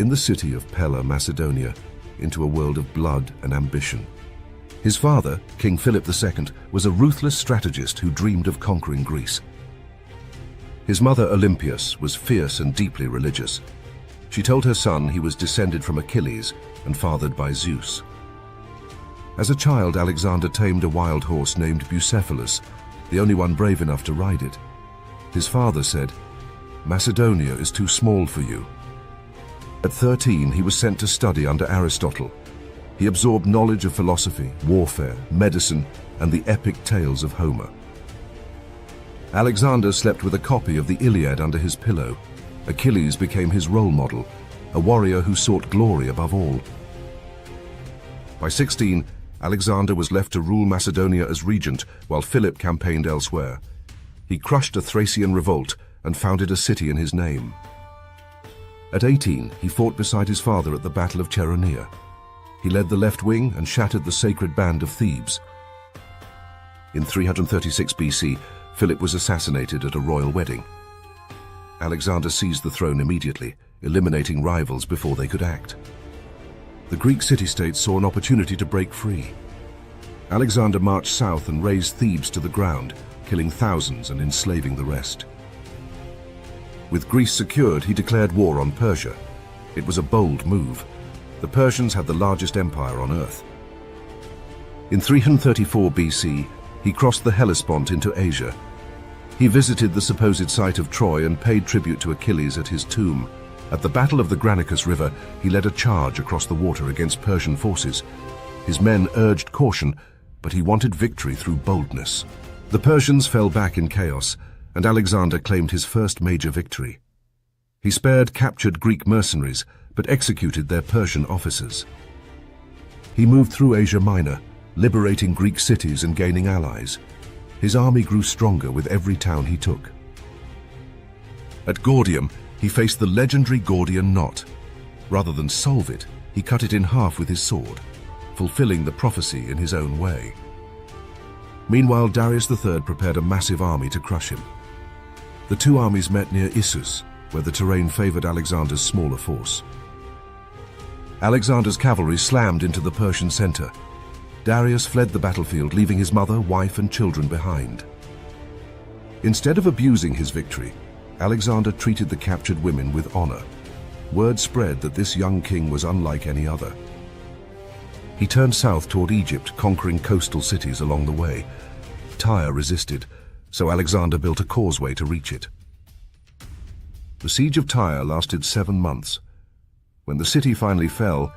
in the city of Pella, Macedonia, into a world of blood and ambition. His father, King Philip II, was a ruthless strategist who dreamed of conquering Greece. His mother, Olympias, was fierce and deeply religious. She told her son he was descended from Achilles and fathered by Zeus. As a child, Alexander tamed a wild horse named Bucephalus, the only one brave enough to ride it. His father said, "Macedonia is too small for you." At 13, he was sent to study under Aristotle. He absorbed knowledge of philosophy, warfare, medicine, and the epic tales of Homer. Alexander slept with a copy of the Iliad under his pillow. Achilles became his role model, a warrior who sought glory above all. By 16, Alexander was left to rule Macedonia as regent while Philip campaigned elsewhere. He crushed a Thracian revolt and founded a city in his name. At 18, he fought beside his father at the Battle of Chaeronea. He led the left wing and shattered the sacred band of Thebes. In 336 BC, Philip was assassinated at a royal wedding. Alexander seized the throne immediately, eliminating rivals before they could act. The Greek city-states saw an opportunity to break free. Alexander marched south and razed Thebes to the ground, killing thousands and enslaving the rest. With Greece secured, he declared war on Persia. It was a bold move. The Persians had the largest empire on earth. In 334 BC, he crossed the Hellespont into Asia. He visited the supposed site of Troy and paid tribute to Achilles at his tomb. At the Battle of the Granicus River, he led a charge across the water against Persian forces. His men urged caution, but he wanted victory through boldness. The Persians fell back in chaos, and Alexander claimed his first major victory. He spared captured Greek mercenaries, but executed their Persian officers. He moved through Asia Minor, liberating Greek cities and gaining allies. His army grew stronger with every town he took. At Gordium, he faced the legendary Gordian knot. Rather than solve it, he cut it in half with his sword, fulfilling the prophecy in his own way. Meanwhile, Darius III prepared a massive army to crush him. The two armies met near Issus, where the terrain favored Alexander's smaller force. Alexander's cavalry slammed into the Persian center. Darius fled the battlefield, leaving his mother, wife, and children behind. Instead of abusing his victory, Alexander treated the captured women with honor. Word spread that this young king was unlike any other. He turned south toward Egypt, conquering coastal cities along the way. Tyre resisted, so Alexander built a causeway to reach it. The siege of Tyre lasted 7 months. When the city finally fell,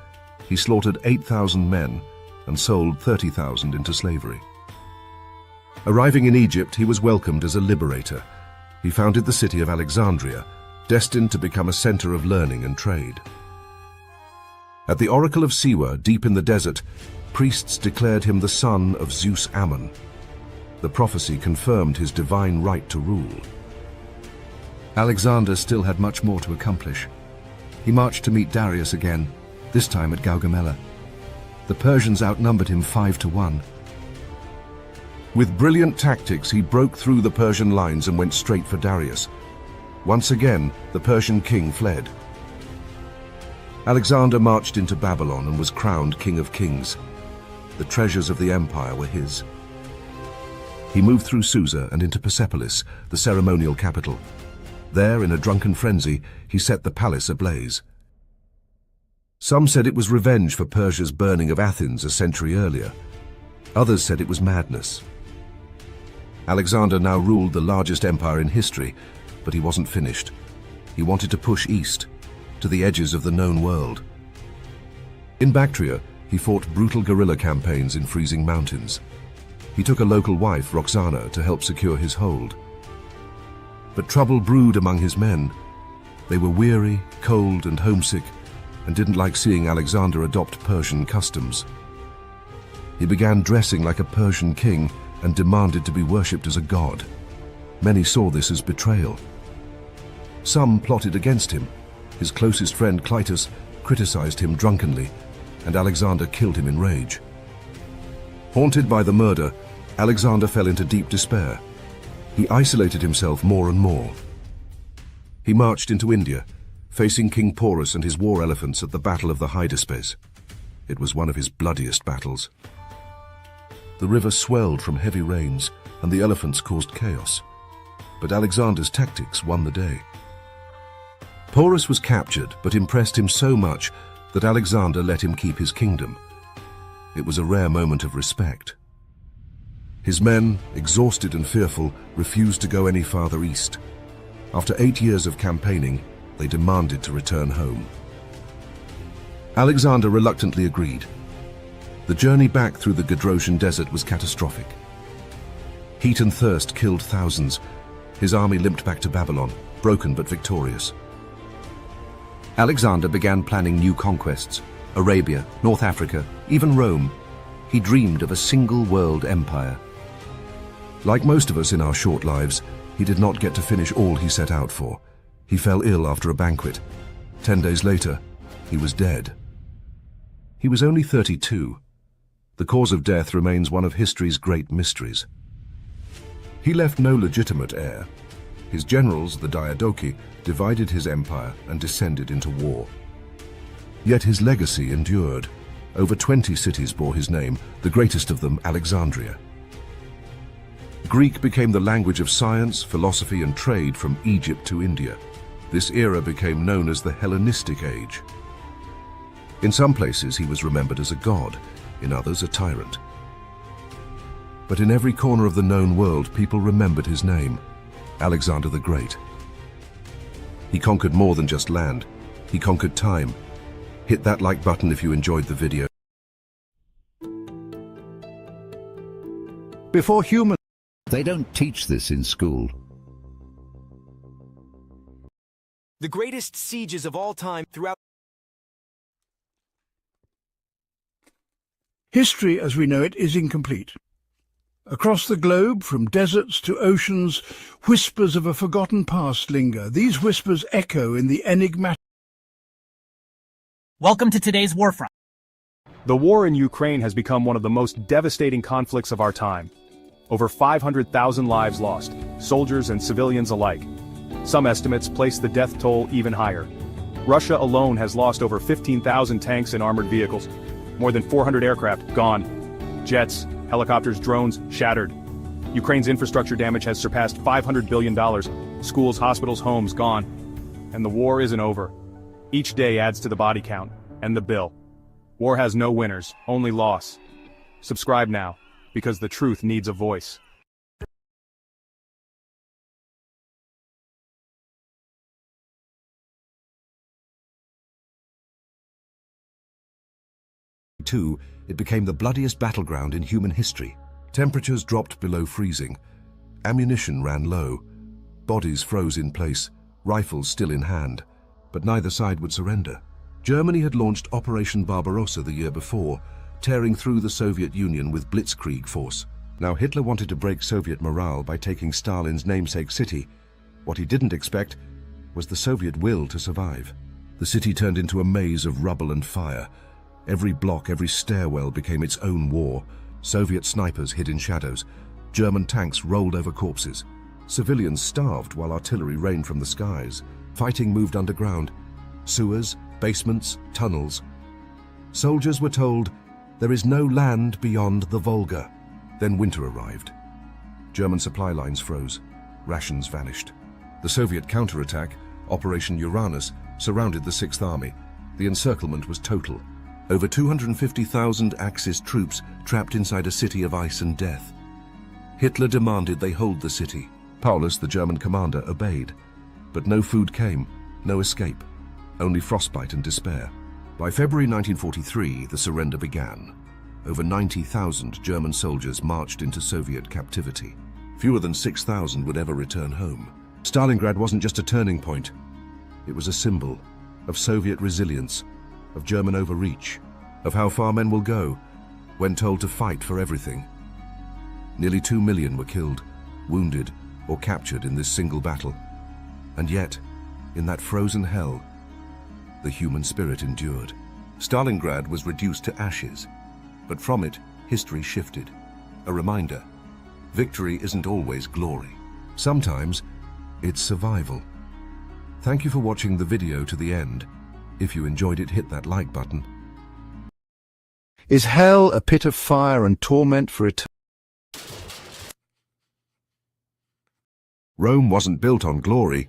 he slaughtered 8,000 men and sold 30,000 into slavery. Arriving in Egypt, he was welcomed as a liberator. He founded the city of Alexandria, destined to become a center of learning and trade. At the Oracle of Siwa, deep in the desert, priests declared him the son of Zeus Ammon. The prophecy confirmed his divine right to rule. Alexander still had much more to accomplish. He marched to meet Darius again, this time at Gaugamela. The Persians outnumbered him 5-1. With brilliant tactics, he broke through the Persian lines and went straight for Darius. Once again, the Persian king fled. Alexander marched into Babylon and was crowned King of Kings. The treasures of the empire were his. He moved through Susa and into Persepolis, the ceremonial capital. There, in a drunken frenzy, he set the palace ablaze. Some said it was revenge for Persia's burning of Athens a century earlier. Others said it was madness. Alexander now ruled the largest empire in history, but he wasn't finished. He wanted to push east, to the edges of the known world. In Bactria, he fought brutal guerrilla campaigns in freezing mountains. He took a local wife, Roxana, to help secure his hold. But trouble brewed among his men. They were weary, cold, and homesick, and didn't like seeing Alexander adopt Persian customs. He began dressing like a Persian king and demanded to be worshipped as a god. Many saw this as betrayal. Some plotted against him. His closest friend Clytus criticized him drunkenly, and Alexander killed him in rage. Haunted by the murder, Alexander fell into deep despair. He isolated himself more and more. He marched into India, facing King Porus and his war elephants at the Battle of the Hydaspes. It was one of his bloodiest battles. The river swelled from heavy rains, and the elephants caused chaos. But Alexander's tactics won the day. Porus was captured, but impressed him so much that Alexander let him keep his kingdom. It was a rare moment of respect. His men, exhausted and fearful, refused to go any farther east. After 8 years of campaigning, they demanded to return home. Alexander reluctantly agreed. The journey back through the Gedrosian desert was catastrophic. Heat and thirst killed thousands. His army limped back to Babylon, broken but victorious. Alexander began planning new conquests: Arabia, North Africa, even Rome. He dreamed of a single world empire. Like most of us in our short lives, he did not get to finish all he set out for. He fell ill after a banquet. 10 days later, he was dead. He was only 32. The cause of death remains one of history's great mysteries. He left no legitimate heir. His generals, the Diadochi, divided his empire and descended into war. Yet his legacy endured. Over 20 cities bore his name, the greatest of them Alexandria. Greek became the language of science, philosophy, and trade from Egypt to India. This era became known as the Hellenistic Age. In some places he was remembered as a god, in others a tyrant. But in every corner of the known world, people remembered his name, Alexander the Great. He conquered more than just land. He conquered time. Hit that like button if you enjoyed the video. Before humans. They don't teach this in school. The greatest sieges of all time throughout History as we know it is incomplete. Across the globe, from deserts to oceans, whispers of a forgotten past linger. These whispers echo in the enigmatic. Welcome to today's Warfront. The war in Ukraine has become one of the most devastating conflicts of our time. Over 500,000 lives lost, soldiers and civilians alike. Some estimates place the death toll even higher. Russia alone has lost over 15,000 tanks and armored vehicles. More than 400 aircraft gone. Jets, helicopters, drones shattered. Ukraine's infrastructure damage has surpassed $500 billion. Schools, hospitals, homes gone. And the war isn't over. Each day adds to the body count and the bill. War has no winners, only loss. Subscribe now, because the truth needs a voice. It became the bloodiest battleground in human history. Temperatures dropped below freezing. Ammunition ran low. Bodies froze in place, rifles still in hand. But neither side would surrender. Germany had launched Operation Barbarossa the year before, tearing through the Soviet Union with blitzkrieg force. Now Hitler wanted to break Soviet morale by taking Stalin's namesake city. What he didn't expect was the Soviet will to survive. The city turned into a maze of rubble and fire. Every block, every stairwell became its own war. Soviet snipers hid in shadows. German tanks rolled over corpses. Civilians starved while artillery rained from the skies. Fighting moved underground. Sewers, basements, tunnels. Soldiers were told, "There is no land beyond the Volga." Then winter arrived. German supply lines froze. Rations vanished. The Soviet counterattack, Operation Uranus, surrounded the Sixth Army. The encirclement was total. Over 250,000 Axis troops trapped inside a city of ice and death. Hitler demanded they hold the city. Paulus, the German commander, obeyed. But no food came, no escape, only frostbite and despair. By February 1943, the surrender began. Over 90,000 German soldiers marched into Soviet captivity. Fewer than 6,000 would ever return home. Stalingrad wasn't just a turning point. It was a symbol of Soviet resilience, of German overreach, of how far men will go when told to fight for everything. Nearly 2 million were killed, wounded, or captured in this single battle. And yet, in that frozen hell, the human spirit endured. Stalingrad was reduced to ashes, but from it, history shifted. A reminder, victory isn't always glory. Sometimes, it's survival. Thank you for watching the video to the end. If you enjoyed it, hit that like button. Is hell a pit of fire and torment for eternity? Rome wasn't built on glory.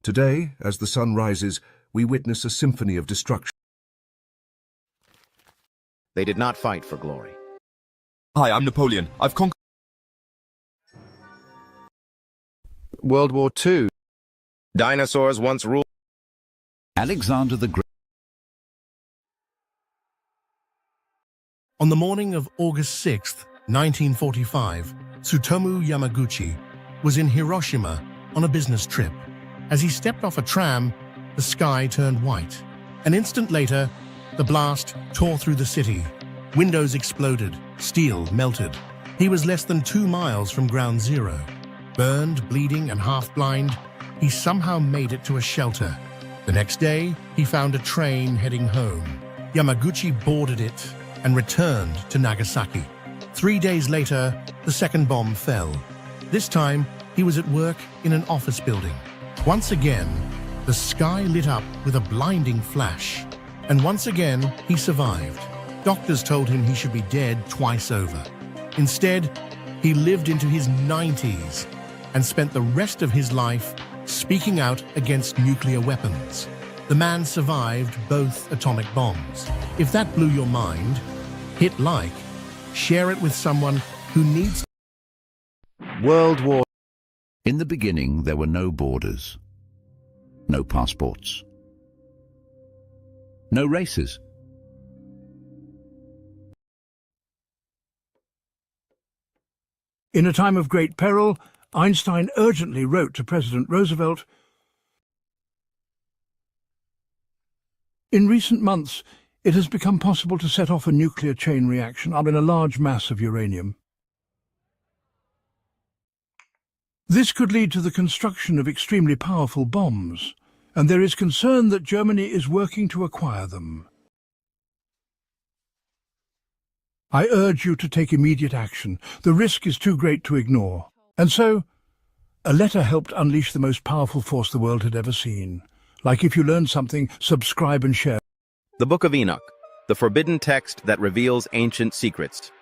Today, as the sun rises, we witness a symphony of destruction. They did not fight for glory. Hi, I'm Napoleon. I've conquered. World War II. Dinosaurs once ruled. Alexander the Great. On the morning of August 6, 1945, Tsutomu Yamaguchi was in Hiroshima on a business trip. As he stepped off a tram, the sky turned white. An instant later, the blast tore through the city. Windows exploded, steel melted. He was less than 2 miles from ground zero. Burned, bleeding, and half-blind, he somehow made it to a shelter. The next day, he found a train heading home. Yamaguchi boarded it and returned to Nagasaki. 3 days later, the second bomb fell. This time, he was at work in an office building. Once again, the sky lit up with a blinding flash. And once again, he survived. Doctors told him he should be dead twice over. Instead, he lived into his 90s and spent the rest of his life speaking out against nuclear weapons. The man survived both atomic bombs. If that blew your mind, hit like, share it with someone who needs. World War. In the beginning, there were no borders, no passports, no races. In a time of great peril, Einstein urgently wrote to President Roosevelt, "In recent months, it has become possible to set off a nuclear chain reaction in a large mass of uranium. This could lead to the construction of extremely powerful bombs, and there is concern that Germany is working to acquire them. I urge you to take immediate action. The risk is too great to ignore." And so, a letter helped unleash the most powerful force the world had ever seen. Like, if you learned something, subscribe and share. The Book of Enoch, the forbidden text that reveals ancient secrets.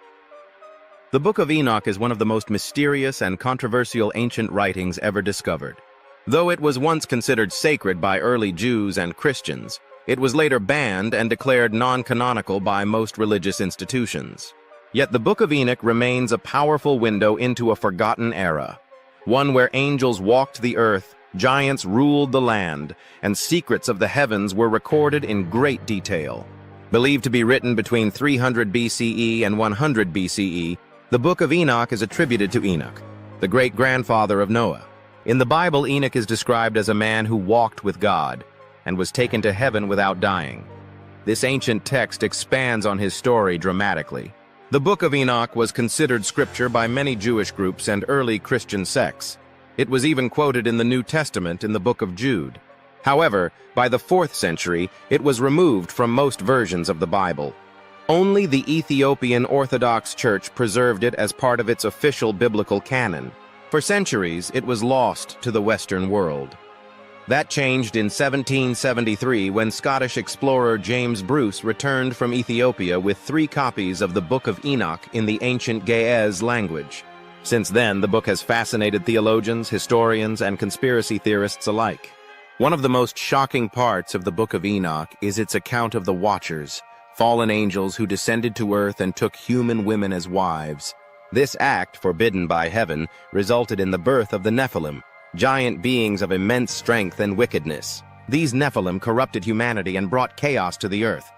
The Book of Enoch is one of the most mysterious and controversial ancient writings ever discovered. Though it was once considered sacred by early Jews and Christians, it was later banned and declared non-canonical by most religious institutions. Yet the Book of Enoch remains a powerful window into a forgotten era, one where angels walked the earth, giants ruled the land, and secrets of the heavens were recorded in great detail. Believed to be written between 300 BCE and 100 BCE, the Book of Enoch is attributed to Enoch, the great-grandfather of Noah. In the Bible, Enoch is described as a man who walked with God and was taken to heaven without dying. This ancient text expands on his story dramatically. The Book of Enoch was considered scripture by many Jewish groups and early Christian sects. It was even quoted in the New Testament in the Book of Jude. However, by the 4th century, it was removed from most versions of the Bible. Only the Ethiopian Orthodox Church preserved it as part of its official biblical canon. For centuries, it was lost to the Western world. That changed in 1773 when Scottish explorer James Bruce returned from Ethiopia with 3 copies of the Book of Enoch in the ancient Ge'ez language. Since then, the book has fascinated theologians, historians, and conspiracy theorists alike. One of the most shocking parts of the Book of Enoch is its account of the Watchers, fallen angels who descended to earth and took human women as wives. This act, forbidden by heaven, resulted in the birth of the Nephilim, giant beings of immense strength and wickedness. These Nephilim corrupted humanity and brought chaos to the earth.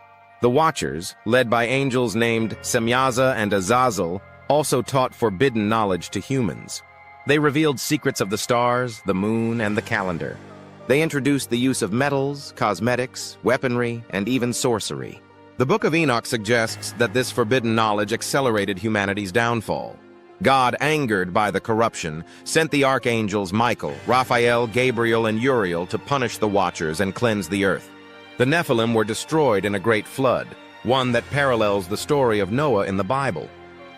The Watchers, led by angels named Semyaza and Azazel, also taught forbidden knowledge to humans. They revealed secrets of the stars, the moon, and the calendar. They introduced the use of metals, cosmetics, weaponry, and even sorcery. The Book of Enoch suggests that this forbidden knowledge accelerated humanity's downfall. God, angered by the corruption, sent the archangels Michael, Raphael, Gabriel, and Uriel to punish the Watchers and cleanse the earth. The Nephilim were destroyed in a great flood, one that parallels the story of Noah in the Bible.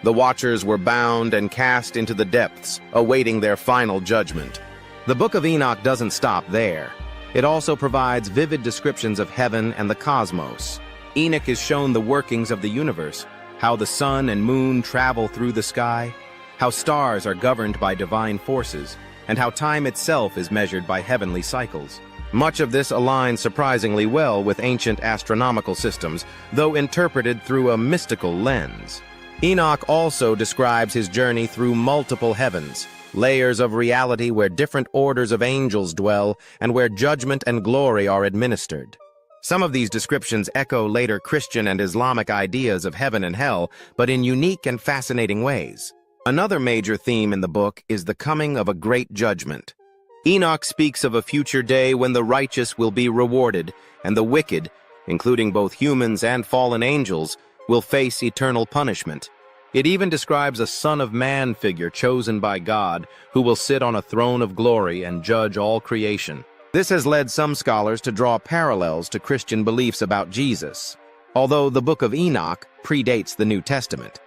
The Watchers were bound and cast into the depths, awaiting their final judgment. The Book of Enoch doesn't stop there. It also provides vivid descriptions of heaven and the cosmos. Enoch is shown the workings of the universe, how the sun and moon travel through the sky, how stars are governed by divine forces, and how time itself is measured by heavenly cycles. Much of this aligns surprisingly well with ancient astronomical systems, though interpreted through a mystical lens. Enoch also describes his journey through multiple heavens, layers of reality where different orders of angels dwell and where judgment and glory are administered. Some of these descriptions echo later Christian and Islamic ideas of heaven and hell, but in unique and fascinating ways. Another major theme in the book is the coming of a great judgment. Enoch speaks of a future day when the righteous will be rewarded, and the wicked, including both humans and fallen angels, will face eternal punishment. It even describes a Son of Man figure chosen by God who will sit on a throne of glory and judge all creation. This has led some scholars to draw parallels to Christian beliefs about Jesus, although the Book of Enoch predates the New Testament.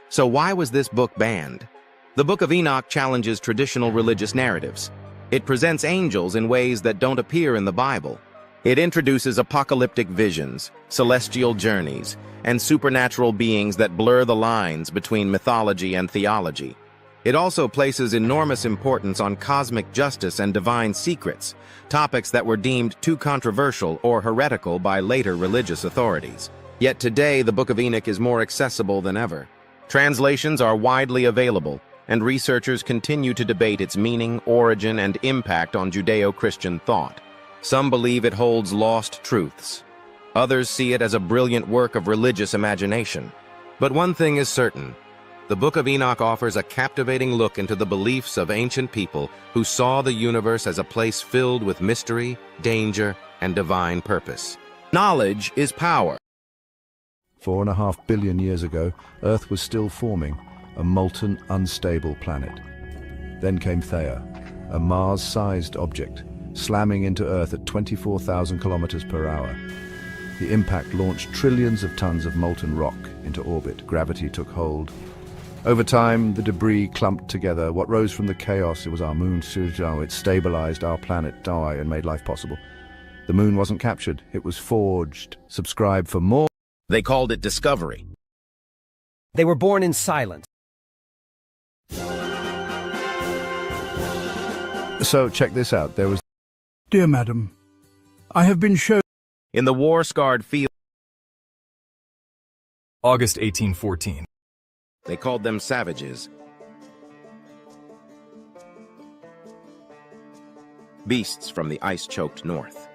So why was this book banned? The Book of Enoch challenges traditional religious narratives. It presents angels in ways that don't appear in the Bible. It introduces apocalyptic visions, celestial journeys, and supernatural beings that blur the lines between mythology and theology. It also places enormous importance on cosmic justice and divine secrets, topics that were deemed too controversial or heretical by later religious authorities. Yet today, the Book of Enoch is more accessible than ever. Translations are widely available, and researchers continue to debate its meaning, origin, and impact on Judeo-Christian thought. Some believe it holds lost truths. Others see it as a brilliant work of religious imagination. But one thing is certain. The Book of Enoch offers a captivating look into the beliefs of ancient people who saw the universe as a place filled with mystery, danger, and divine purpose. Knowledge is power. 4.5 billion years ago, Earth was still forming, a molten, unstable planet. Then came Theia, a Mars-sized object, slamming into Earth at 24,000 kilometers per hour. The impact launched trillions of tons of molten rock into orbit. Gravity took hold. Over time, the debris clumped together. What rose from the chaos, it was our moon, Suzhou. It stabilized our planet, Dai, and made life possible. The moon wasn't captured, it was forged. Subscribe for more. They called it discovery. They were born in silence. So, check this out. There was... Dear madam, I have been shown In the war-scarred field, August 1814. they called them savages. Beasts from the ice-choked north.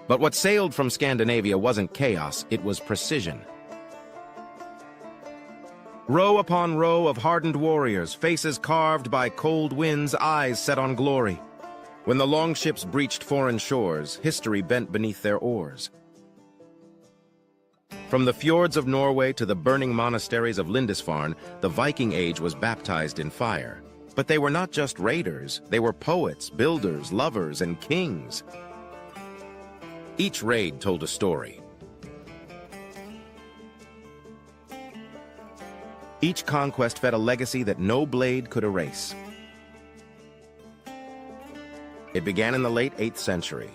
But what sailed from Scandinavia wasn't chaos, it was precision. Row upon row of hardened warriors, faces carved by cold winds, eyes set on glory. When the longships breached foreign shores, history bent beneath their oars. From the fjords of Norway to the burning monasteries of Lindisfarne, the Viking Age was baptized in fire. But they were not just raiders, they were poets, builders, lovers, and kings. Each raid told a story. Each conquest fed a legacy that no blade could erase. It began in the late 8th century.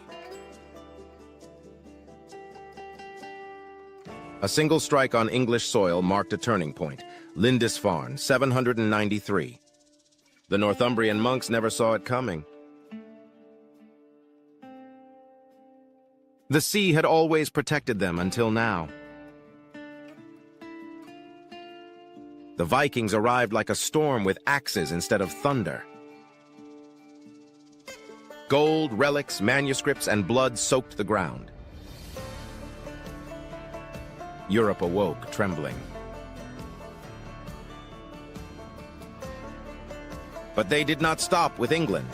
A single strike on English soil marked a turning point. Lindisfarne, 793. The Northumbrian monks never saw it coming. The sea had always protected them until now. The Vikings arrived like a storm with axes instead of thunder. Gold, relics, manuscripts, and blood soaked the ground. Europe awoke, trembling. But they did not stop with England.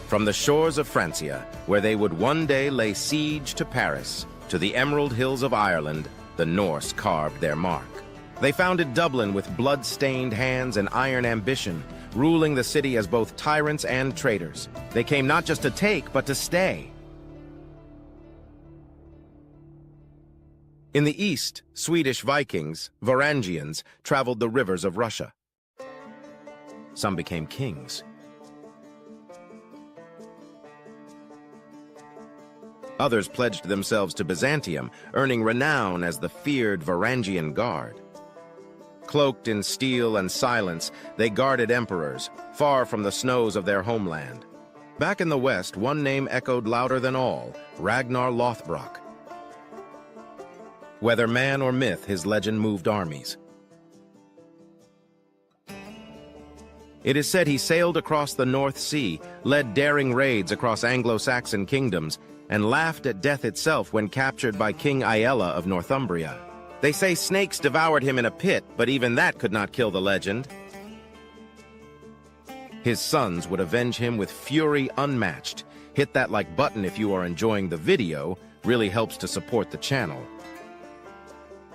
From the shores of Francia, where they would one day lay siege to Paris, to the Emerald Hills of Ireland, the Norse carved their mark. They founded Dublin with blood-stained hands and iron ambition, ruling the city as both tyrants and traitors. They came not just to take, but to stay. In the east, Swedish Vikings, Varangians, traveled the rivers of Russia. Some became kings. Others pledged themselves to Byzantium, earning renown as the feared Varangian Guard. Cloaked in steel and silence, they guarded emperors, far from the snows of their homeland. Back in the west, one name echoed louder than all, Ragnar Lothbrok. Whether man or myth, his legend moved armies. It is said he sailed across the North Sea, led daring raids across Anglo-Saxon kingdoms, and laughed at death itself when captured by King Aella of Northumbria. They say snakes devoured him in a pit, but even that could not kill the legend. His sons would avenge him with fury unmatched. Hit that like button if you are enjoying the video, really helps to support the channel.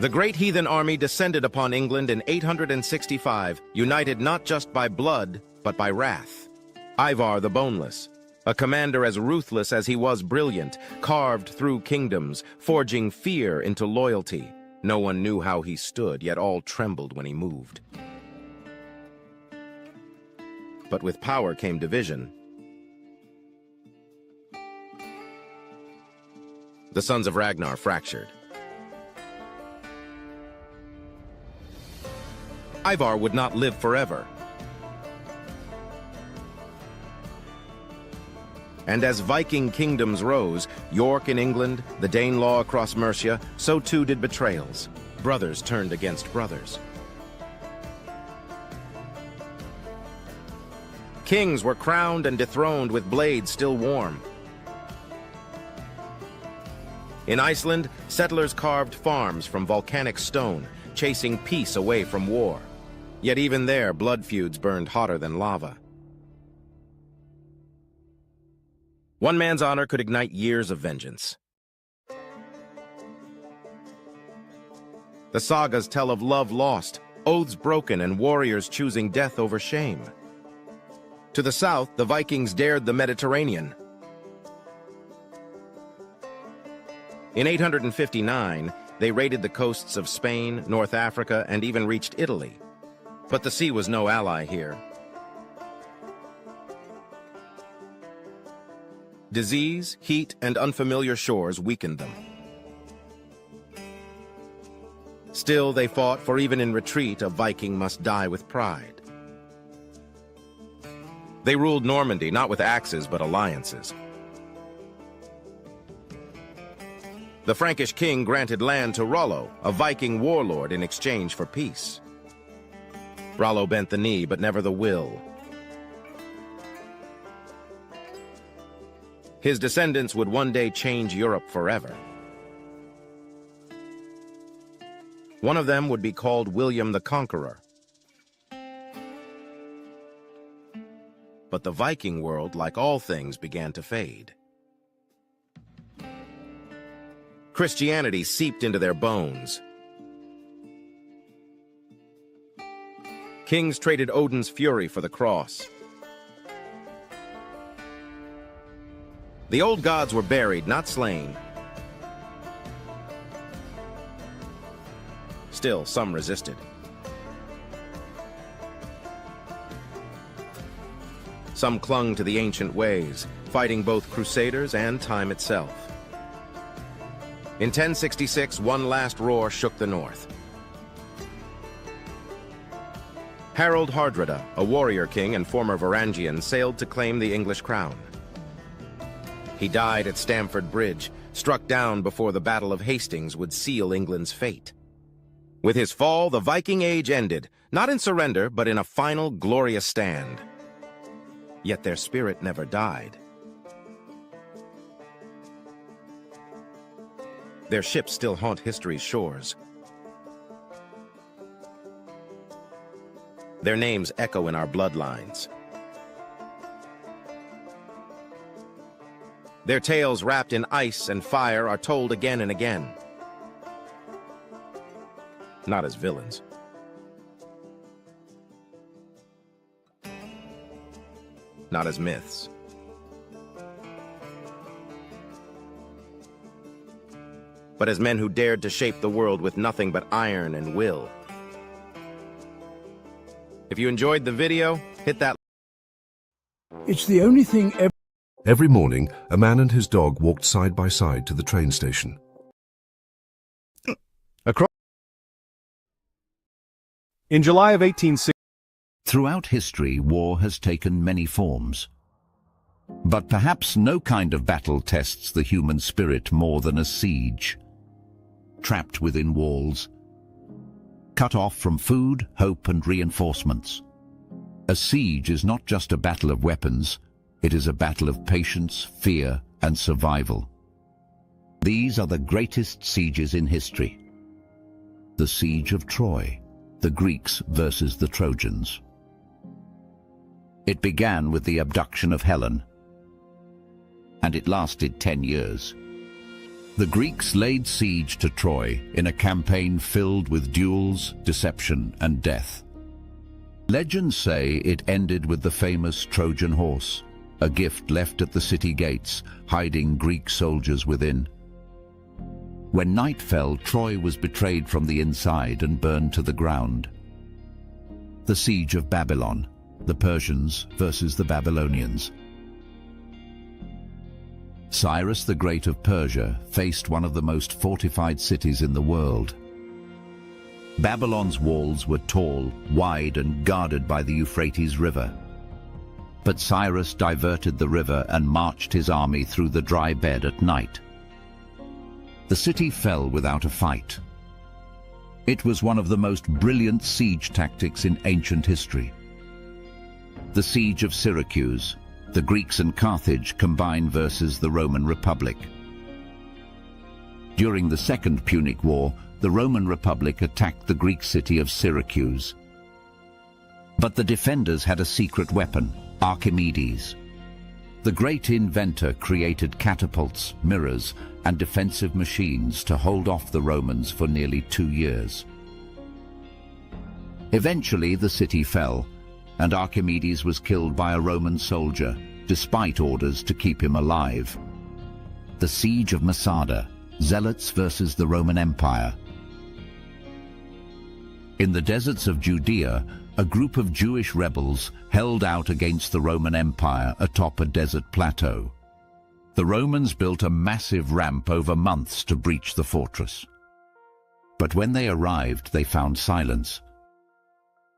The great heathen army descended upon England in 865, united not just by blood, but by wrath. Ivar the Boneless, a commander as ruthless as he was brilliant, carved through kingdoms, forging fear into loyalty. No one knew how he stood, yet all trembled when he moved. But with power came division. The sons of Ragnar fractured. Ivar would not live forever. And as Viking kingdoms rose, York in England, the Danelaw across Mercia, so too did betrayals. Brothers turned against brothers. Kings were crowned and dethroned with blades still warm. In Iceland, settlers carved farms from volcanic stone, chasing peace away from war. Yet even there, blood feuds burned hotter than lava. One man's honor could ignite years of vengeance. The sagas tell of love lost, oaths broken, and warriors choosing death over shame. To the south, the Vikings dared the Mediterranean. In 859, they raided the coasts of Spain, North Africa, and even reached Italy. But the sea was no ally here. Disease, heat, and unfamiliar shores weakened them. Still, they fought, for even in retreat, a Viking must die with pride. They ruled Normandy, not with axes, but alliances. The Frankish king granted land to Rollo, a Viking warlord, in exchange for peace. Rollo bent the knee, but never the will. His descendants would one day change Europe forever. One of them would be called William the Conqueror. But the Viking world, like all things, began to fade. Christianity seeped into their bones. Kings traded Odin's fury for the cross. The old gods were buried, not slain. Still, some resisted. Some clung to the ancient ways, fighting both crusaders and time itself. In 1066, one last roar shook the north. Harold Hardrada, a warrior king and former Varangian, sailed to claim the English crown. He died at Stamford Bridge, struck down before the Battle of Hastings would seal England's fate. With his fall, the Viking Age ended, not in surrender, but in a final, glorious stand. Yet their spirit never died. Their ships still haunt history's shores. Their names echo in our bloodlines. Their tales wrapped in ice and fire are told again and again. Not as villains. Not as myths. but as men who dared to shape the world with nothing but iron and will. If you enjoyed the video, hit that. It's the only thing ever. Every morning, a man and his dog walked side by side to the train station. In July of 1860, Throughout history, war has taken many forms. But perhaps no kind of battle tests the human spirit more than a siege. Trapped within walls, cut off from food, hope, and reinforcements. A siege is not just a battle of weapons, it is a battle of patience, fear, and survival. These are the greatest sieges in history. The Siege of Troy, the Greeks versus the Trojans. It began with the abduction of Helen, and it lasted 10 years. The Greeks laid siege to Troy in a campaign filled with duels, deception, and death. Legends say it ended with the famous Trojan horse, a gift left at the city gates, hiding Greek soldiers within. When night fell, Troy was betrayed from the inside and burned to the ground. The Siege of Babylon, the Persians versus the Babylonians. Cyrus the Great of Persia faced one of the most fortified cities in the world. Babylon's walls were tall, wide, and guarded by the Euphrates River. But Cyrus diverted the river and marched his army through the dry bed at night. The city fell without a fight. It was one of the most brilliant siege tactics in ancient history. The Siege of Syracuse, the Greeks and Carthage combined versus the Roman Republic. During the Second Punic War, the Roman Republic attacked the Greek city of Syracuse. But the defenders had a secret weapon, Archimedes. The great inventor created catapults, mirrors, and defensive machines to hold off the Romans for nearly 2 years. Eventually, the city fell, and Archimedes was killed by a Roman soldier, despite orders to keep him alive. The Siege of Masada, Zealots versus the Roman Empire. In the deserts of Judea, a group of Jewish rebels held out against the Roman Empire atop a desert plateau. The Romans built a massive ramp over months to breach the fortress. But when they arrived, they found silence.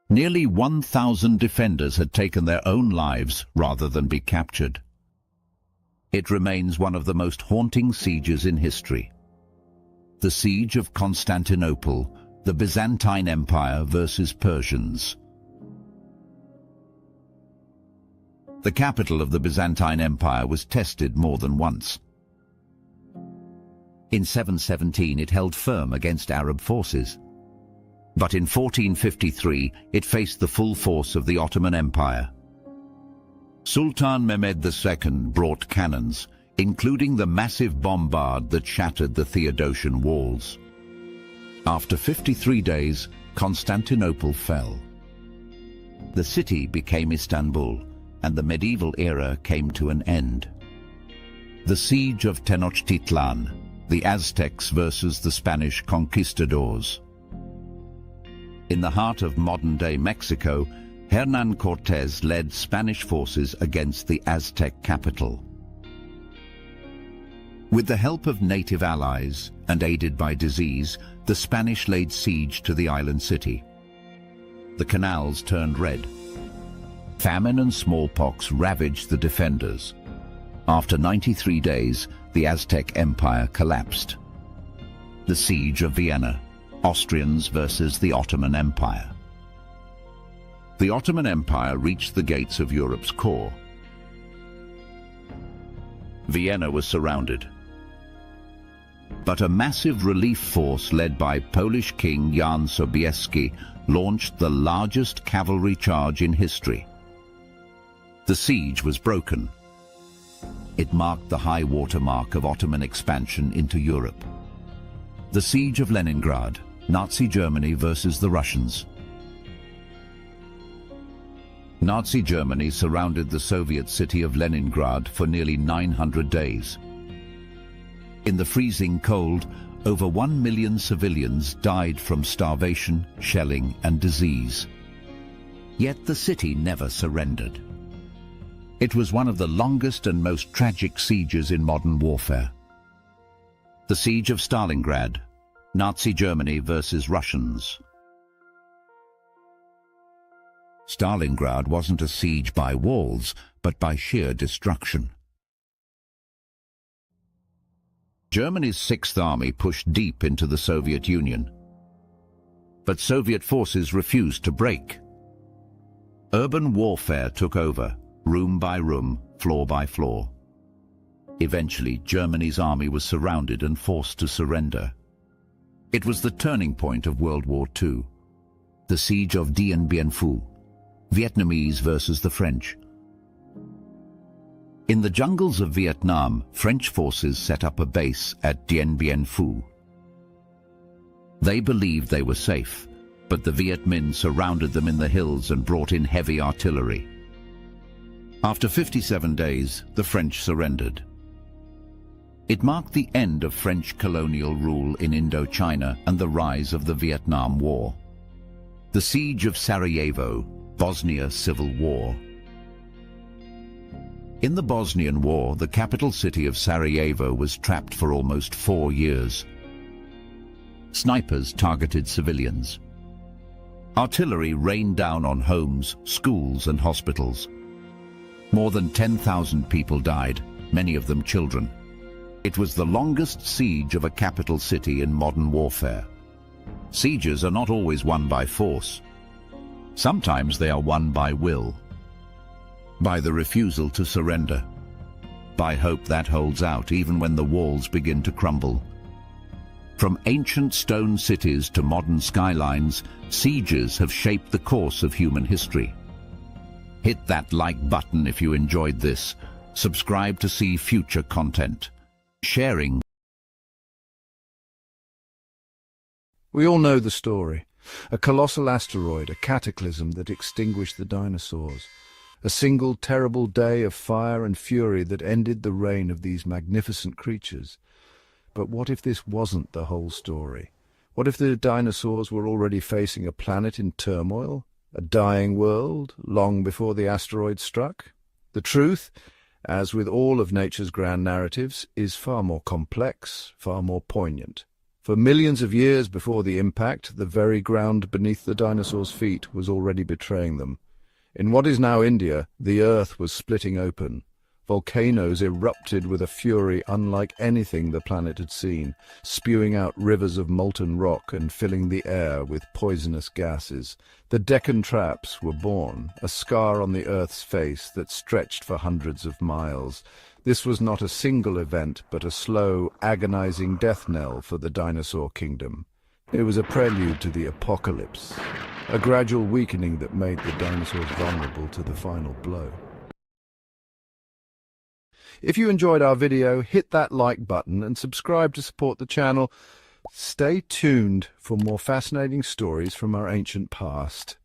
Nearly 1,000 defenders had taken their own lives rather than be captured. It remains one of the most haunting sieges in history. The Siege of Constantinople, the Byzantine Empire versus Persians. The capital of the Byzantine Empire was tested more than once. In 717 it held firm against Arab forces. But in 1453 it faced the full force of the Ottoman Empire. Sultan Mehmed II brought cannons, including the massive bombard that shattered the Theodosian walls. After 53 days, Constantinople fell. The city became Istanbul, and the medieval era came to an end. The Siege of Tenochtitlan, the Aztecs versus the Spanish conquistadors. In the heart of modern-day Mexico, Hernán Cortés led Spanish forces against the Aztec capital. With the help of native allies and aided by disease, the Spanish laid siege to the island city. The canals turned red. Famine and smallpox ravaged the defenders. After 93 days, the Aztec Empire collapsed. The Siege of Vienna, Austrians versus the Ottoman Empire. The Ottoman Empire reached the gates of Europe's core. Vienna was surrounded. But a massive relief force led by Polish King Jan Sobieski launched the largest cavalry charge in history. The siege was broken. It marked the high water mark of Ottoman expansion into Europe. The Siege of Leningrad, Nazi Germany versus the Russians. Nazi Germany surrounded the Soviet city of Leningrad for nearly 900 days. In the freezing cold, Over 1 million civilians died from starvation, shelling, and disease. Yet the city never surrendered. It was one of the longest and most tragic sieges in modern warfare. The Siege of Stalingrad, Nazi Germany versus Russians. Stalingrad wasn't a siege by walls, but by sheer destruction. Germany's Sixth Army pushed deep into the Soviet Union. But Soviet forces refused to break. Urban warfare took over, room by room, floor by floor. Eventually, Germany's army was surrounded and forced to surrender. It was the turning point of World War II, the Siege of Dien Bien Phu, Vietnamese versus the French. In the jungles of Vietnam, French forces set up a base at Dien Bien Phu. They believed they were safe, but the Viet Minh surrounded them in the hills and brought in heavy artillery. After 57 days, the French surrendered. It marked the end of French colonial rule in Indochina and the rise of the Vietnam War. The Siege of Sarajevo, Bosnia Civil War. In the Bosnian War, the capital city of Sarajevo was trapped for almost 4 years. Snipers targeted civilians. Artillery rained down on homes, schools, and hospitals. More than 10,000 people died, many of them children. It was the longest siege of a capital city in modern warfare. Sieges are not always won by force. Sometimes they are won by will. By the refusal to surrender. By hope that holds out even when the walls begin to crumble. From ancient stone cities to modern skylines, sieges have shaped the course of human history. Hit that like button if you enjoyed this. Subscribe to see future content. Sharing. We all know the story. A colossal asteroid, a cataclysm that extinguished the dinosaurs. A single terrible day of fire and fury that ended the reign of these magnificent creatures. But what if this wasn't the whole story? What if the dinosaurs were already facing a planet in turmoil? A dying world, long before the asteroid struck? The truth, as with all of nature's grand narratives, is far more complex, far more poignant. For millions of years before the impact, the very ground beneath the dinosaurs' feet was already betraying them. In what is now India, the earth was splitting open. Volcanoes erupted with a fury unlike anything the planet had seen, spewing out rivers of molten rock and filling the air with poisonous gases. The Deccan Traps were born, a scar on the Earth's face that stretched for hundreds of miles. This was not a single event, but a slow, agonizing death knell for the dinosaur kingdom. It was a prelude to the apocalypse, a gradual weakening that made the dinosaurs vulnerable to the final blow. If you enjoyed our video, hit that like button and subscribe to support the channel. Stay tuned for more fascinating stories from our ancient past.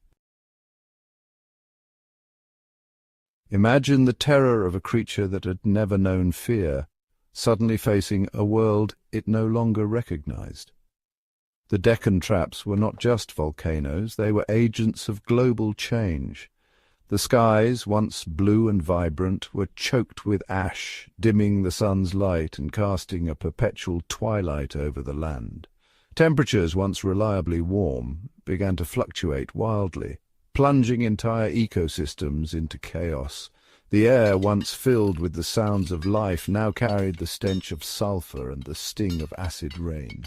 Imagine the terror of a creature that had never known fear, suddenly facing a world it no longer recognized. The Deccan Traps were not just volcanoes, they were agents of global change. The skies, once blue and vibrant, were choked with ash, dimming the sun's light and casting a perpetual twilight over the land. Temperatures, once reliably warm, began to fluctuate wildly, plunging entire ecosystems into chaos. The air, once filled with the sounds of life, now carried the stench of sulfur and the sting of acid rain.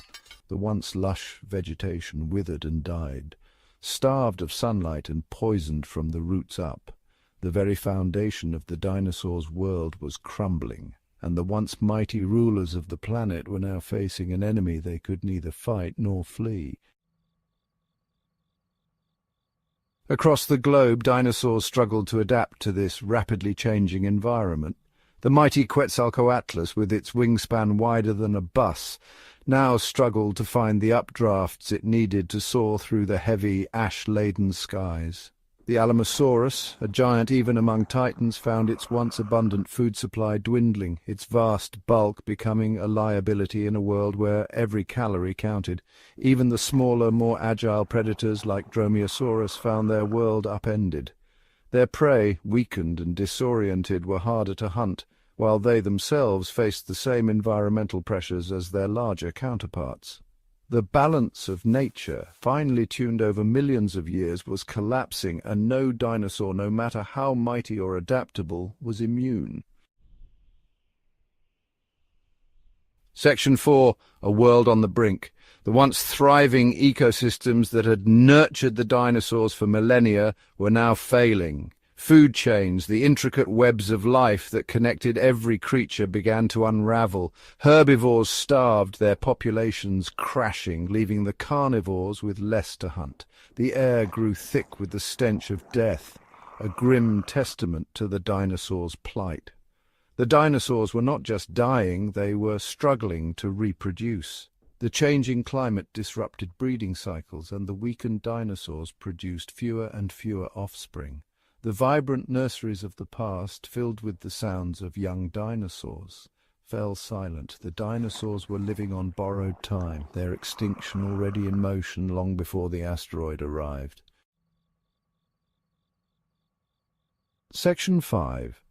The once lush vegetation withered and died, starved of sunlight and poisoned from the roots up. The very foundation of the dinosaurs' world was crumbling, and the once mighty rulers of the planet were now facing an enemy they could neither fight nor flee. Across the globe, dinosaurs struggled to adapt to this rapidly changing environment. The mighty Quetzalcoatlus, with its wingspan wider than a bus, now struggled to find the updrafts it needed to soar through the heavy, ash-laden skies. The Alamosaurus, a giant even among titans, found its once abundant food supply dwindling, its vast bulk becoming a liability in a world where every calorie counted. Even the smaller, more agile predators like Dromaeosaurus found their world upended. Their prey, weakened and disoriented, were harder to hunt, while they themselves faced the same environmental pressures as their larger counterparts. The balance of nature, finely tuned over millions of years, was collapsing, and no dinosaur, no matter how mighty or adaptable, was immune. Section 4. A world on the brink. The once thriving ecosystems that had nurtured the dinosaurs for millennia were now failing. Food chains, the intricate webs of life that connected every creature, began to unravel. Herbivores starved, their populations crashing, leaving the carnivores with less to hunt. The air grew thick with the stench of death, a grim testament to the dinosaurs' plight. The dinosaurs were not just dying, they were struggling to reproduce. The changing climate disrupted breeding cycles, and the weakened dinosaurs produced fewer and fewer offspring. The vibrant nurseries of the past, filled with the sounds of young dinosaurs, fell silent. The dinosaurs were living on borrowed time, their extinction already in motion long before the asteroid arrived. Section 5.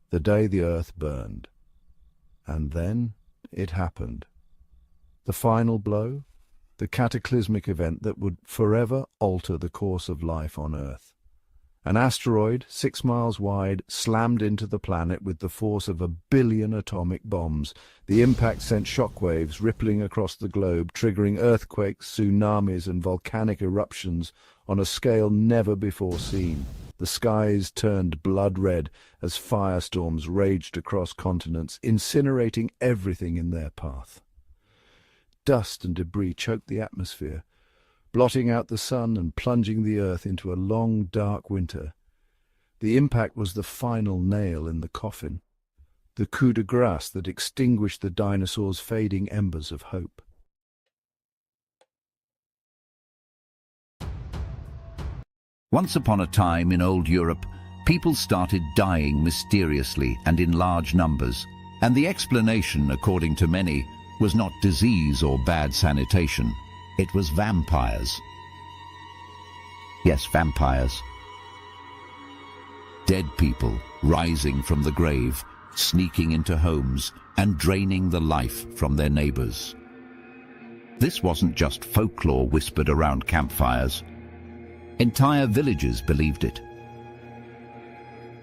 The day the Earth burned. And then it happened. The final blow, the cataclysmic event that would forever alter the course of life on Earth. An asteroid, 6 miles wide, slammed into the planet with the force of 1 billion atomic bombs. The impact sent shockwaves rippling across the globe, triggering earthquakes, tsunamis, and volcanic eruptions on a scale never before seen. The skies turned blood red as firestorms raged across continents, incinerating everything in their path. Dust and debris choked the atmosphere, blotting out the sun and plunging the Earth into a long, dark winter. The impact was the final nail in the coffin, the coup de grace that extinguished the dinosaurs' fading embers of hope. Once upon a time in old Europe, people started dying mysteriously and in large numbers, and the explanation, according to many, was not disease or bad sanitation. It was vampires. Yes, vampires. Dead people rising from the grave, sneaking into homes and draining the life from their neighbors. This wasn't just folklore whispered around campfires. Entire villages believed it.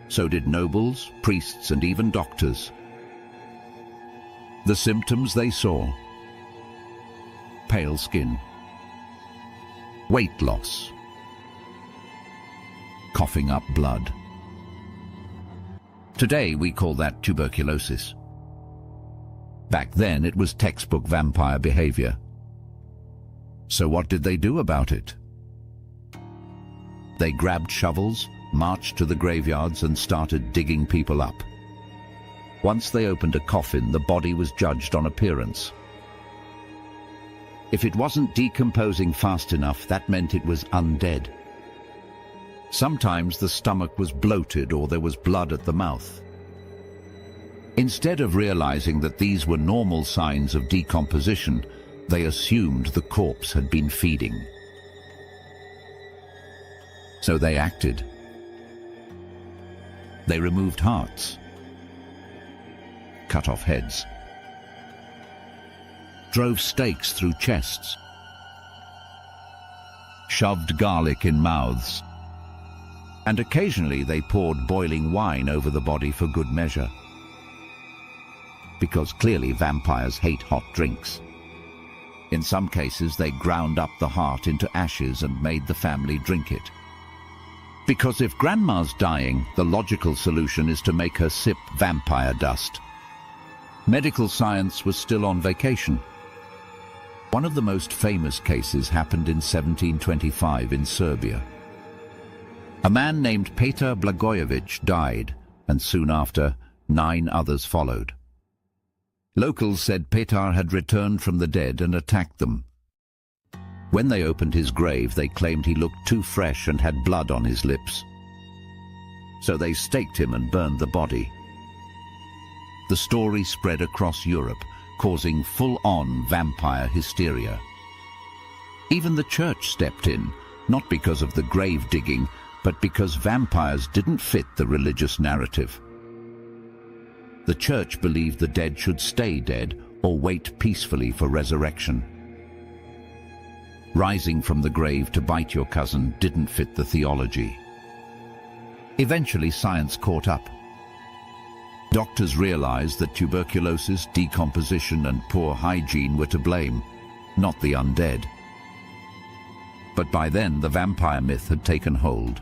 So did nobles, priests, and even doctors. The symptoms they saw: pale skin, weight loss, coughing up blood. Today we call that tuberculosis. Back then it was textbook vampire behavior. So what did they do about it? They grabbed shovels, marched to the graveyards, and started digging people up. Once they opened a coffin, the body was judged on appearance. If it wasn't decomposing fast enough, that meant it was undead. Sometimes the stomach was bloated or there was blood at the mouth. Instead of realizing that these were normal signs of decomposition, they assumed the corpse had been feeding. So they acted. They removed hearts, cut off heads, drove stakes through chests, shoved garlic in mouths, and occasionally they poured boiling wine over the body for good measure. Because clearly vampires hate hot drinks. In some cases they ground up the heart into ashes and made the family drink it. Because if grandma's dying, the logical solution is to make her sip vampire dust. Medical science was still on vacation. One of the most famous cases happened in 1725 in Serbia. A man named Petar Blagojevich died, and soon after, 9 others followed. Locals said Petar had returned from the dead and attacked them. When they opened his grave, they claimed he looked too fresh and had blood on his lips. So they staked him and burned the body. The story spread across Europe, causing full-on vampire hysteria. Even the church stepped in, not because of the grave digging, but because vampires didn't fit the religious narrative. The church believed the dead should stay dead or wait peacefully for resurrection. Rising from the grave to bite your cousin didn't fit the theology. Eventually, science caught up. Doctors realized that tuberculosis, decomposition, and poor hygiene were to blame, not the undead. But by then, the vampire myth had taken hold.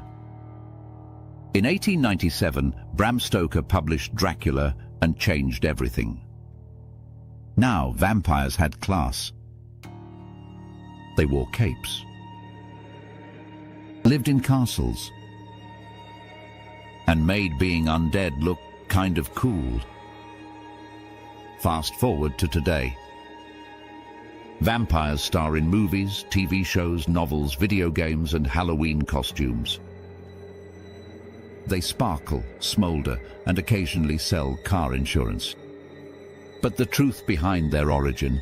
In 1897, Bram Stoker published Dracula and changed everything. Now, vampires had class. They wore capes, lived in castles, and made being undead look kind of cool. Fast forward to today. Vampires star in movies, TV shows, novels, video games, and Halloween costumes. They sparkle, smolder, and occasionally sell car insurance. But the truth behind their origin,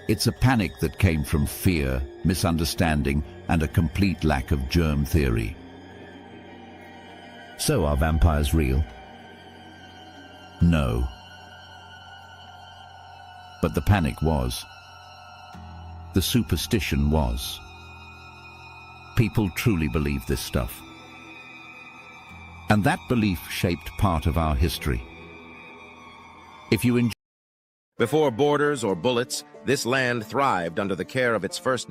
it's a panic that came from fear, misunderstanding, and a complete lack of germ theory. So are vampires real? No. But the panic was. The superstition was. People truly believe this stuff. And that belief shaped part of our history. If you enjoy Before borders or bullets, this land thrived under the care of its first.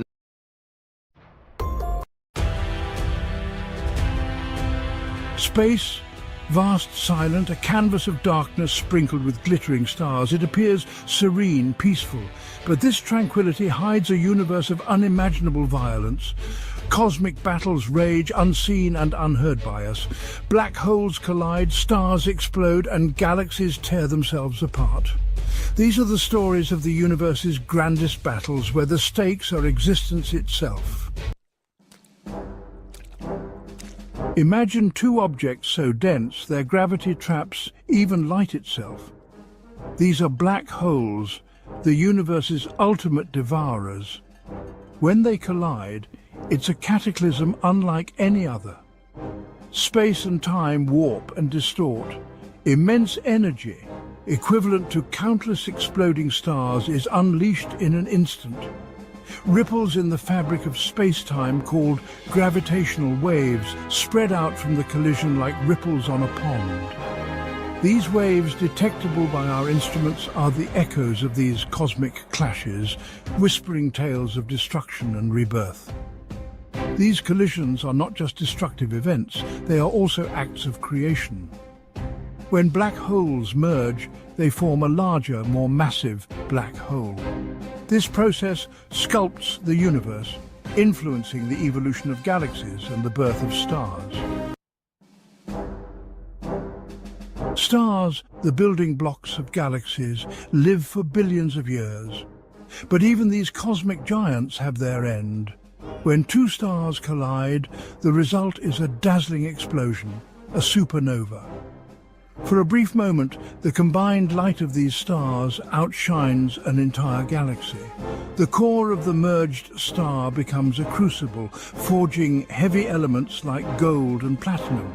Space, vast, silent, a canvas of darkness sprinkled with glittering stars. It appears serene, peaceful, but this tranquility hides a universe of unimaginable violence. Cosmic battles rage, unseen and unheard by us. Black holes collide, stars explode, and galaxies tear themselves apart. These are the stories of the universe's grandest battles, where the stakes are existence itself. Imagine two objects so dense their gravity traps even light itself. These are black holes, the universe's ultimate devourers. When they collide, it's a cataclysm unlike any other. Space and time warp and distort. Immense energy, equivalent to countless exploding stars, is unleashed in an instant. Ripples in the fabric of space-time, called gravitational waves, spread out from the collision like ripples on a pond. These waves, detectable by our instruments, are the echoes of these cosmic clashes, whispering tales of destruction and rebirth. These collisions are not just destructive events, they are also acts of creation. When black holes merge, they form a larger, more massive black hole. This process sculpts the universe, influencing the evolution of galaxies and the birth of stars. Stars, the building blocks of galaxies, live for billions of years. But even these cosmic giants have their end. When two stars collide, the result is a dazzling explosion, a supernova. For a brief moment, the combined light of these stars outshines an entire galaxy. The core of the merged star becomes a crucible, forging heavy elements like gold and platinum.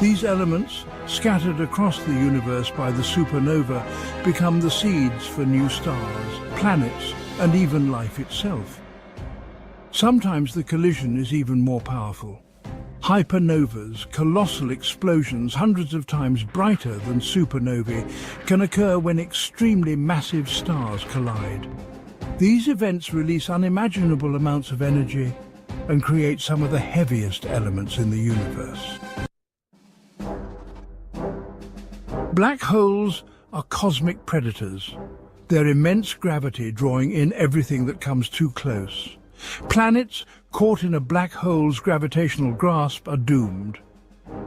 These elements, scattered across the universe by the supernova, become the seeds for new stars, planets, and even life itself. Sometimes the collision is even more powerful. Hypernovas, colossal explosions hundreds of times brighter than supernovae, can occur when extremely massive stars collide. These events release unimaginable amounts of energy and create some of the heaviest elements in the universe. Black holes are cosmic predators, their immense gravity drawing in everything that comes too close. Planets caught in a black hole's gravitational grasp are doomed.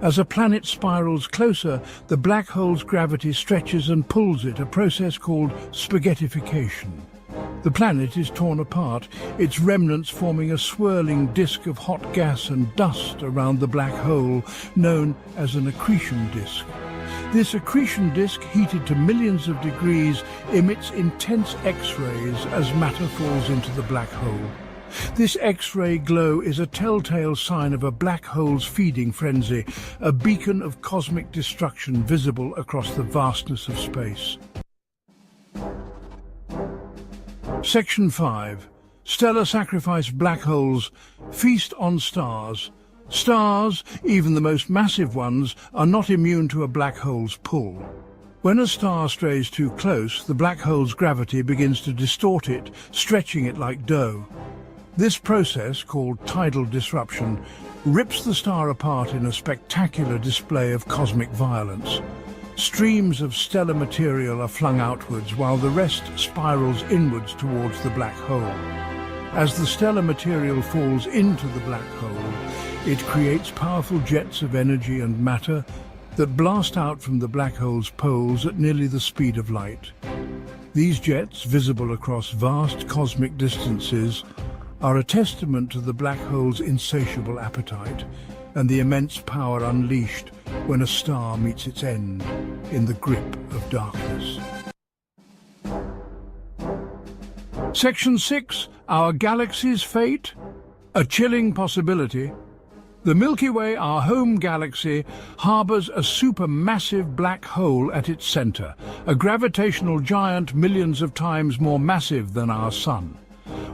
As a planet spirals closer, the black hole's gravity stretches and pulls it, a process called spaghettification. The planet is torn apart, its remnants forming a swirling disk of hot gas and dust around the black hole, known as an accretion disk. This accretion disk, heated to millions of degrees, emits intense X-rays as matter falls into the black hole. This X-ray glow is a telltale sign of a black hole's feeding frenzy, a beacon of cosmic destruction visible across the vastness of space. Section 5. Stellar sacrifice black holes feast on stars. Stars, even the most massive ones, are not immune to a black hole's pull. When a star strays too close, the black hole's gravity begins to distort it, stretching it like dough. This process, called tidal disruption, rips the star apart in a spectacular display of cosmic violence. Streams of stellar material are flung outwards, while the rest spirals inwards towards the black hole. As the stellar material falls into the black hole, it creates powerful jets of energy and matter that blast out from the black hole's poles at nearly the speed of light. These jets, visible across vast cosmic distances, are a testament to the black hole's insatiable appetite and the immense power unleashed when a star meets its end in the grip of darkness. Section 6. Our galaxy's fate? A chilling possibility. The Milky Way, our home galaxy, harbours a supermassive black hole at its centre, a gravitational giant millions of times more massive than our Sun.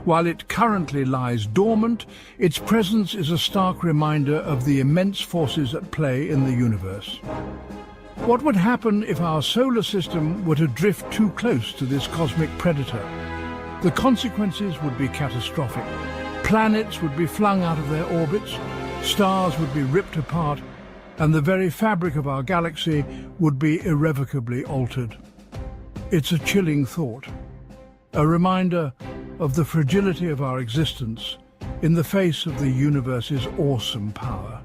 While it currently lies dormant, its presence is a stark reminder of the immense forces at play in the universe. What would happen if our solar system were to drift too close to this cosmic predator? The consequences would be catastrophic. Planets would be flung out of their orbits, stars would be ripped apart, and the very fabric of our galaxy would be irrevocably altered. It's a chilling thought, a reminder of the fragility of our existence in the face of the universe's awesome power.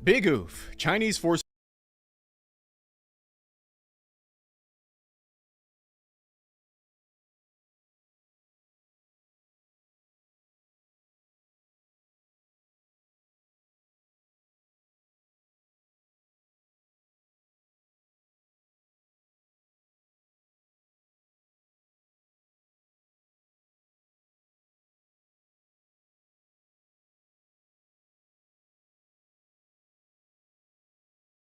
Big oof. Chinese forces